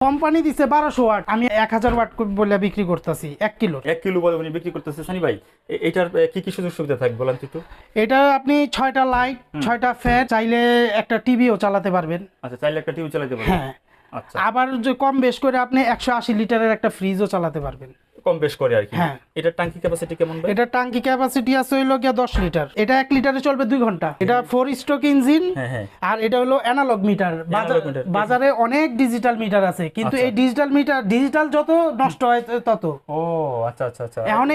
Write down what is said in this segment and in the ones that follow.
Company দিছে 1200 watt, আমি 1000 watt বলে বিক্রি করতেছি 1 কিলো। 1 কিলো বলে উনি বিক্রি করতেছে সানি ভাই। এটার কি কি সুযোগ সুবিধা থাকবে বলেন তো একটু। এটা আপনি 6টা লাইট, 6টা ফ্যান, চাইলে একটা টিভিও চালাতে পারবেন। আচ্ছা, চাইলে একটা টিভি চালাতে পারবেন। হ্যাঁ, আচ্ছা, আবার যে কম বেশ করে আপনি 180 লিটারের একটা ফ্রিজও চালাতে পারবেন। কম বেশ করে আর কি। হ্যাঁ। এটার ট্যাঙ্কি ক্যাপাসিটি কেমন ভাই? এটা টাঙ্কি ক্যাপাসিটি আছে হইলো গিয়া 10 লিটার। এটা 1 লিটারে চলবে 2 ঘন্টা। এটা 4 স্ট্রোক ইঞ্জিন। হ্যাঁ হ্যাঁ। আর এটা হলো অ্যানালগ মিটার। Analog meter। বাজারে অনেক ডিজিটাল মিটার আছে, কিন্তু আচ্ছা। এই ডিজিটাল মিটার ডিজিটাল যত নষ্ট হয় তত। ও আচ্ছা আচ্ছা আচ্ছা। এখন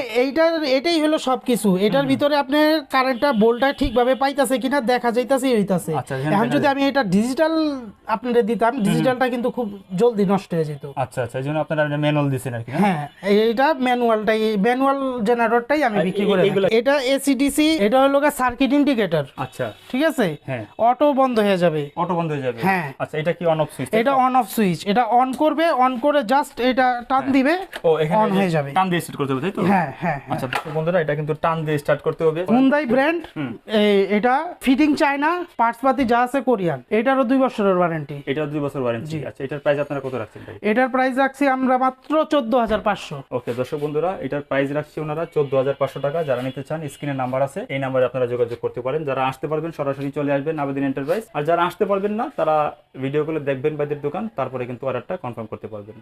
এটাই হলো সবকিছু। এটার ভিতরে আপনি কারেন্টটা ভোল্টটা ঠিকভাবে পাইতাছে কিনা দেখা যাইতাছে হইতাছে। আচ্ছা, এখানে এখন যদি আমি এটা ডিজিটাল আপনাদের দিতাম, ডিজিটালটা কিন্তু খুব জলদি নষ্ট হয়ে যেত। আচ্ছা আচ্ছা, এই জন্য আপনারা ম্যানুয়াল দিছেন আর কি না? হ্যাঁ, এইটা ম্যানুয়াল জেনারেটরটাই আমি আর বিক্রি করে এইগুলা- থাকি। এটা এসিডিসি, এটা হলো সার্কিট ইন্ডিকেটর। আচ্ছা। ঠিক আছে, হ্যাঁ। অটো বন্ধ হয়ে যাবে। অটো বন্ধ হয়ে যাবে। হ্যাঁ। আচ্ছা, এটা কি অন অফ সুইচ? এটা অন অফ সুইচ। এটা অন করবে, অন করে জাস্ট এটা টান দিবে, ও এখানে অন হয়ে যাবে। টান দিয়ে স্টার্ট করতে হবে তাই তো? হ্যাঁ হ্যাঁ। আচ্ছা দর্শক বন্ধুরা, এটা কিন্তু টান দিয়ে স্টার্ট করতে হবে। Hyundai brand. এটা ফিটিং চায়না, পার্টস পাতি যা আছে কোরিয়ান। এটারও 2 বছরের ওয়ারেন্টি। এটার 2 বছর ওয়ারেন্টি। আচ্ছা, এটার প্রাইস আপনারা কত রাখছেন ভাই? এটার প্রাইস রাখছি আমরা মাত্র 14,500। ওকে দর্শক বন্ধুরা, এটার প্রাইস রাখছি ওনারা 14,500 টাকা। যারা নিতে চান স্ক্রিনে নাম্বার আছে, এই নাম্বারে আপনারা যোগাযোগ করতে পারেন। যারা আসতে পারবেন সরাসরি চলে আসবেন আবেদিন এন্টারপ্রাইজ, আর যারা আসতে পারবেন না তারা ভিডিও কলে দেখবেন ভাইদের দোকান, তারপরে কিন্তু অর্ডারটা কনফার্ম করতে পারবেন।